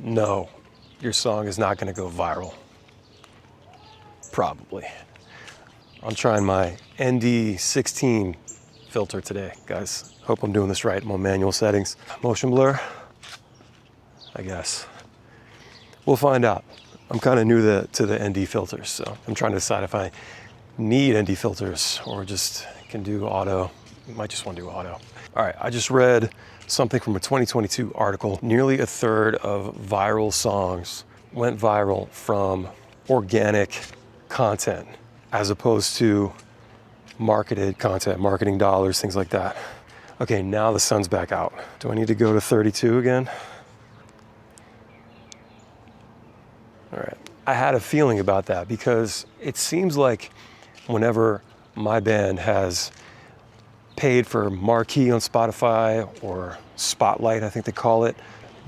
no, your song is not gonna go viral. Probably. I'm trying my ND16 filter today, guys. Hope I'm doing this right. I'm on manual settings. Motion blur, I guess. We'll find out. I'm kind of new to the ND filters, so I'm trying to decide if I need ND filters or just can do auto. Might just want to do auto. All right, I just read something from a 2022 article. Nearly a third of viral songs went viral from organic content as opposed to marketed content, marketing dollars, things like that. Okay, now the sun's back out. Do I need to go to 32 again? All right. I had a feeling about that because it seems like whenever my band has paid for marquee on Spotify or Spotlight, I think they call it,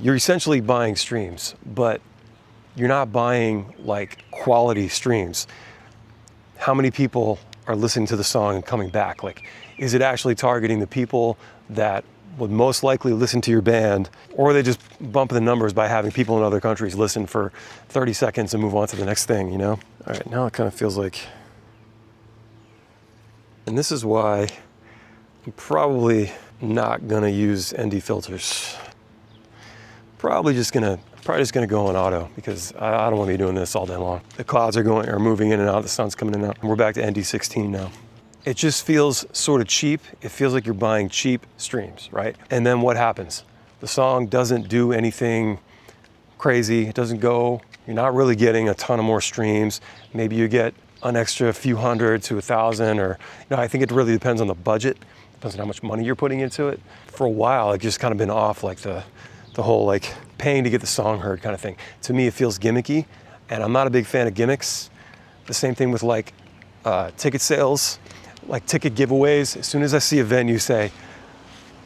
you're essentially buying streams, but you're not buying like quality streams. How many people are listening to the song and coming back? Like, is it actually targeting the people that would most likely listen to your band, or are they just bumping the numbers by having people in other countries listen for 30 seconds and move on to the next thing, you know? All right, now it kind of feels like, and this is why I'm probably not gonna use ND filters. Probably just gonna go on auto because I don't want to be doing this all day long. The clouds are moving in and out, the sun's coming in and out. We're back to ND16 now. It just feels sort of cheap. It feels like you're buying cheap streams, right? And then what happens? The song doesn't do anything crazy. It doesn't go, you're not really getting a ton of more streams. Maybe you get an extra few hundred to 1,000, or, you know, I think it really depends on the budget. Depends on how much money you're putting into it. For a while, it just kind of been off, like the whole like paying to get the song heard kind of thing. To me, it feels gimmicky, and I'm not a big fan of gimmicks. The same thing with like ticket sales, like ticket giveaways. As soon as I see a venue say,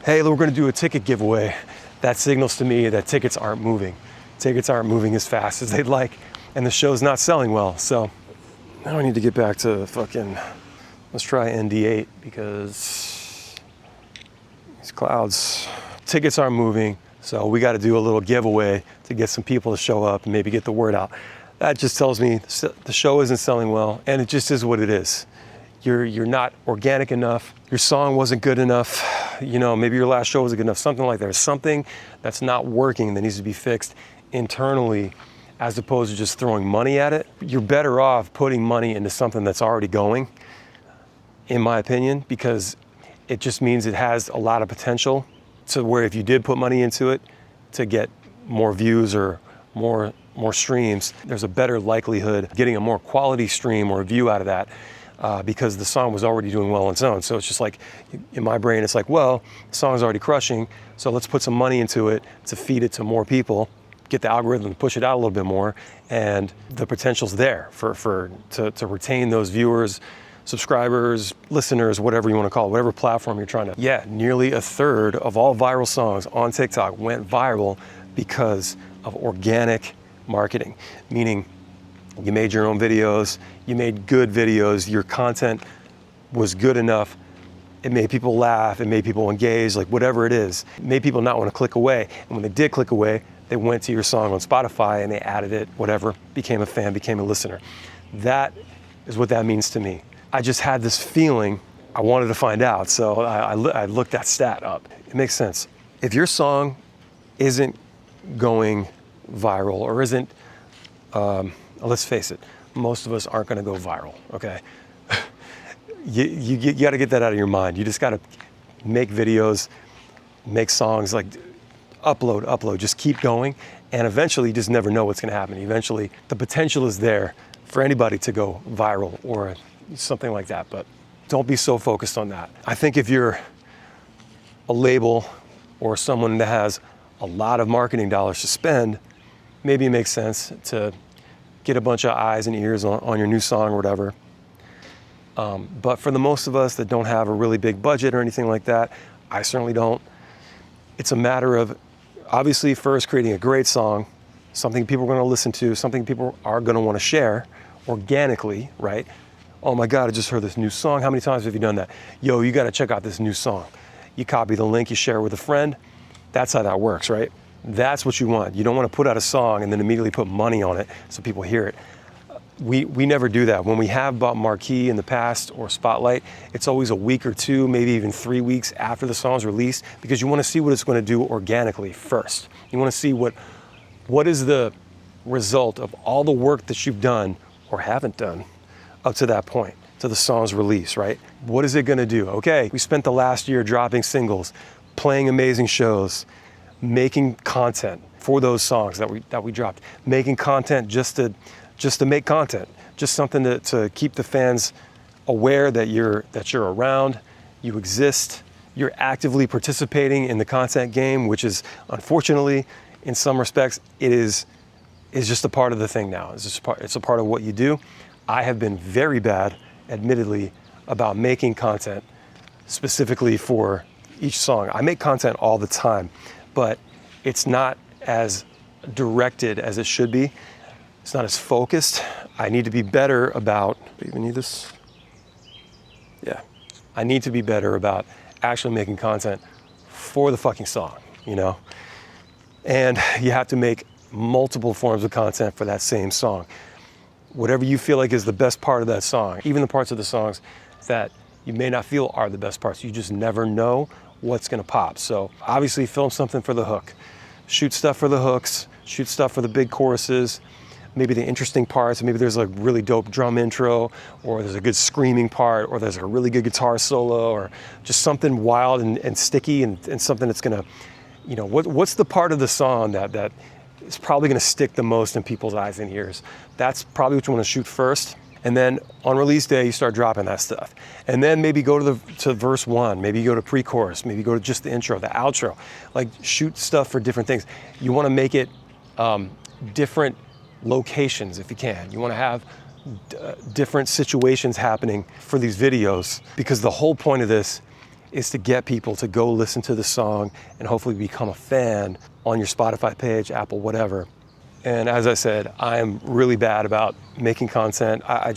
hey, we're gonna do a ticket giveaway, that signals to me that tickets aren't moving. Tickets aren't moving as fast as they'd like, and the show's not selling well. So now I need to get back to fucking, let's try ND8 because these clouds, tickets aren't moving. So we got to do a little giveaway to get some people to show up and maybe get the word out. That just tells me the show isn't selling well, and it just is what it is. You're not organic enough. Your song wasn't good enough. You know, maybe your last show wasn't good enough. Something like that. There's something that's not working that needs to be fixed internally, as opposed to just throwing money at it. You're better off putting money into something that's already going, in my opinion, because it just means it has a lot of potential. To where if you did put money into it to get more views or more streams, there's a better likelihood of getting a more quality stream or a view out of that because the song was already doing well on its own. So it's just like, in my brain, it's like, well, the song's already crushing, so let's put some money into it to feed it to more people, get the algorithm to push it out a little bit more, and the potential's there to retain those viewers, subscribers, listeners, whatever you want to call it, whatever platform you're trying to. Yeah, nearly a third of all viral songs on TikTok went viral because of organic marketing, meaning you made your own videos, you made good videos, your content was good enough, it made people laugh, it made people engage, like whatever it is. It made people not want to click away. And when they did click away, they went to your song on Spotify and they added it, whatever, became a fan, became a listener. That is what that means to me. I just had this feeling I wanted to find out, so I looked that stat up. It makes sense. If your song isn't going viral or isn't, let's face it, most of us aren't gonna go viral, okay? You gotta get that out of your mind. You just gotta make videos, make songs, like upload, just keep going, and eventually you just never know what's gonna happen. Eventually, the potential is there for anybody to go viral or something like that, but don't be so focused on that. I think if you're a label or someone that has a lot of marketing dollars to spend, maybe it makes sense to get a bunch of eyes and ears on your new song or whatever. But for the most of us that don't have a really big budget or anything like that, I certainly don't. It's a matter of obviously first creating a great song, something people are gonna listen to, something people are gonna wanna share organically, right? Oh my God, I just heard this new song. How many times have you done that? Yo, you gotta check out this new song. You copy the link, you share it with a friend. That's how that works, right? That's what you want. You don't want to put out a song and then immediately put money on it so people hear it. We never do that. When we have bought marquee in the past or spotlight, it's always a week or two, maybe even 3 weeks after the song's released, because you want to see what it's going to do organically first. You want to see what is the result of all the work that you've done or haven't done up to that point, to the song's release, right? What is it going to do? Okay, we spent the last year dropping singles, playing amazing shows, making content for those songs that we dropped, making content just to make content, just something to keep the fans aware that you're around, you exist, you're actively participating in the content game, which is, unfortunately, in some respects, is just a part of the thing now. It's a part of what you do. I have been very bad, admittedly, about making content specifically for each song. I make content all the time, but it's not as directed as it should be. It's not as focused. I need to be better about, do you even need this? Yeah. I need to be better about actually making content for the fucking song, you know? And you have to make multiple forms of content for that same song. Whatever you feel like is the best part of that song, even the parts of the songs that you may not feel are the best parts, you just never know what's gonna pop. So obviously film something for the hook. Shoot stuff for the hooks, shoot stuff for the big choruses, maybe the interesting parts, maybe there's a really dope drum intro, or there's a good screaming part, or there's a really good guitar solo, or just something wild and sticky and something that's gonna, you know, what's the part of the song that is probably gonna stick the most in people's eyes and ears. That's probably what you wanna shoot first. And then on release day, you start dropping that stuff. And then maybe go to verse 1, maybe you go to pre-chorus, maybe go to just the intro, the outro. Like shoot stuff for different things. You wanna make it different locations if you can. You wanna have different situations happening for these videos, because the whole point of this is to get people to go listen to the song and hopefully become a fan on your Spotify page, Apple, whatever. And as I said, I am really bad about making content. I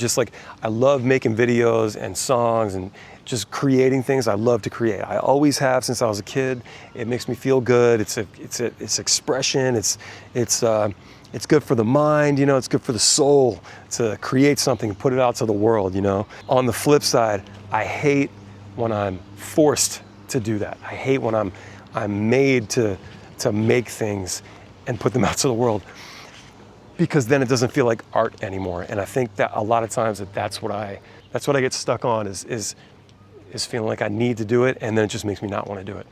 love making videos and songs and just creating things. I love to create. I always have since I was a kid. It makes me feel good. It's expression. It's good for the mind, you know, it's good for the soul to create something and put it out to the world, you know. On the flip side, I hate when I'm forced to do that. I hate when I'm made to make things and put them out to the world, because then it doesn't feel like art anymore. And I think that a lot of times that's what I get stuck on is feeling like I need to do it, and then it just makes me not want to do it.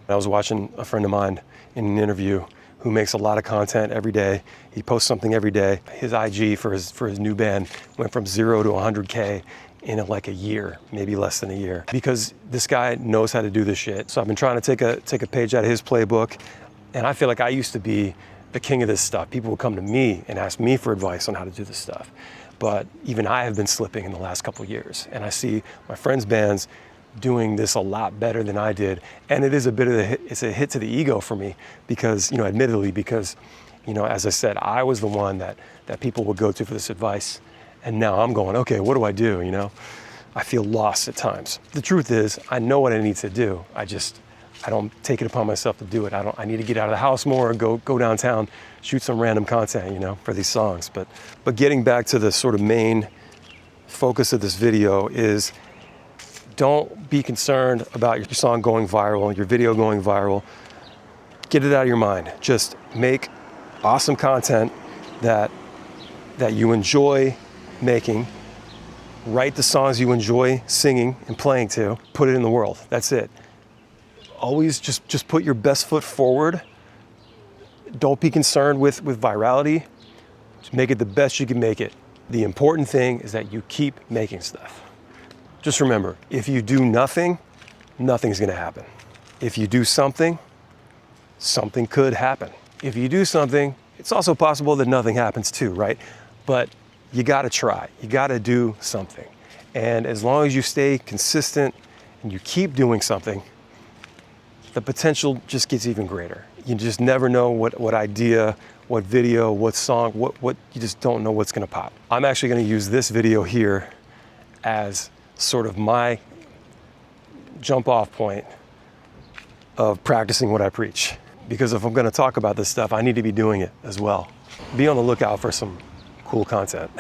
I was watching a friend of mine in an interview who makes a lot of content every day. He posts something every day. His IG for his new band went from 0 to 100K in like a year, maybe less than a year, because this guy knows how to do this shit. So I've been trying to take a page out of his playbook, and I feel like I used to be the king of this stuff. People would come to me and ask me for advice on how to do this stuff. But even I have been slipping in the last couple of years, and I see my friends' bands doing this a lot better than I did. And it is a bit of it's a hit to the ego for me, because, you know, admittedly, because, you know, as I said, I was the one that people would go to for this advice. And now I'm going, okay, what do I do? You know, I feel lost at times. The truth is, I know what I need to do. I don't take it upon myself to do it. I need to get out of the house more, go downtown, shoot some random content, you know, for these songs. But getting back to the sort of main focus of this video is, don't be concerned about your song going viral, your video going viral. Get it out of your mind. Just make awesome content that you enjoy making. Write the songs you enjoy singing and playing to. Put it in the world. That's it. Always just put your best foot forward. Don't be concerned with virality. Just make it the best you can make it. The important thing is that you keep making stuff. Just remember, if you do nothing, nothing's gonna happen. If you do something, something could happen. If you do something, it's also possible that nothing happens too, right? But you gotta try, you gotta do something. And as long as you stay consistent and you keep doing something, the potential just gets even greater. You just never know what idea, what video, what song, what you just don't know what's gonna pop. I'm actually gonna use this video here as sort of my jump off point of practicing what I preach. because if I'm gonna talk about this stuff, I need to be doing it as well. Be on the lookout for some cool content.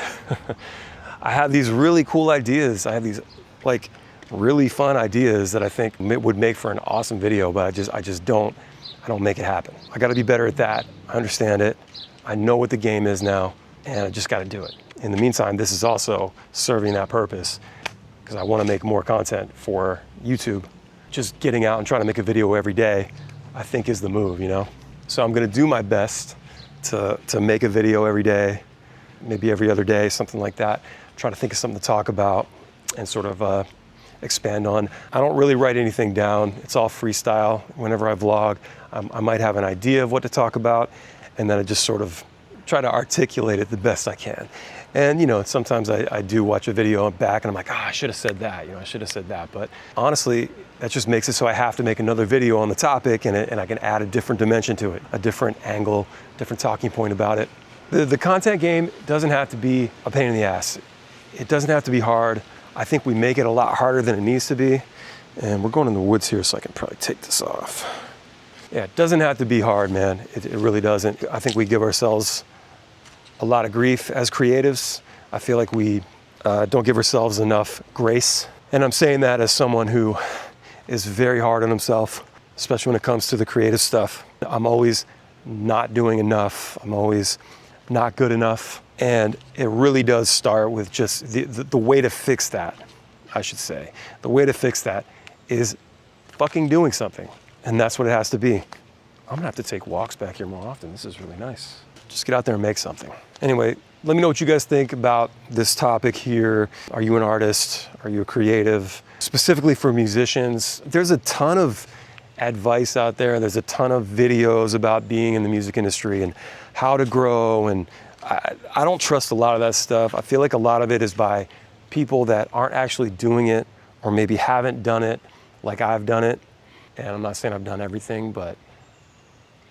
I have these really cool ideas. I have these like really fun ideas that I think would make for an awesome video, but I don't make it happen. I gotta be better at that. I understand it. I know what the game is now, and I just gotta do it. In the meantime, this is also serving that purpose because I wanna make more content for YouTube. Just getting out and trying to make a video every day, I think is the move, you know? So I'm gonna do my best to make a video every day, maybe every other day, something like that. Try to think of something to talk about and sort of expand on. I don't really write anything down. It's all freestyle. Whenever I vlog, I might have an idea of what to talk about, and then I just sort of try to articulate it the best I can. And you know, sometimes I do watch a video back and I'm like, I should have said that, you know, I should have said that. But honestly, that just makes it so I have to make another video on the topic, and I can add a different dimension to it, a different angle, different talking point about it. The content game doesn't have to be a pain in the ass. It doesn't have to be hard. I think we make it a lot harder than it needs to be. And we're going in the woods here, so I can probably take this off. Yeah, it doesn't have to be hard, man. It really doesn't. I think we give ourselves a lot of grief as creatives. I feel like we don't give ourselves enough grace. And I'm saying that as someone who is very hard on himself, especially when it comes to the creative stuff. I'm always not doing enough. I'm always not good enough. And it really does start with just the way to fix that, I should say. The way to fix that is fucking doing something. And that's what it has to be. I'm gonna have to take walks back here more often. This is really nice. Just get out there and make something. Anyway, let me know what you guys think about this topic here. Are you an artist? Are you a creative? Specifically for musicians, there's a ton of advice out there. There's a ton of videos about being in the music industry and how to grow, and I don't trust a lot of that stuff. I feel like a lot of it is by people that aren't actually doing it, or maybe haven't done it like I've done it. And I'm not saying I've done everything, but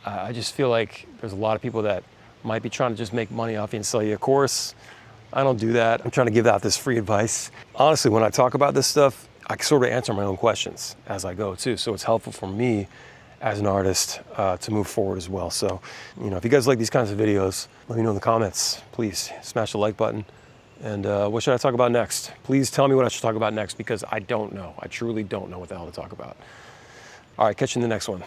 I just feel like there's a lot of people that might be trying to just make money off you and sell you a course. I don't do that. I'm trying to give out this free advice. Honestly, when I talk about this stuff, I sort of answer my own questions as I go too. So it's helpful for me as an artist to move forward as well. So, you know, if you guys like these kinds of videos, let me know in the comments. Please smash the like button. And what should I talk about next? Please tell me what I should talk about next, because I don't know. I truly don't know what the hell to talk about. All right, catch you in the next one.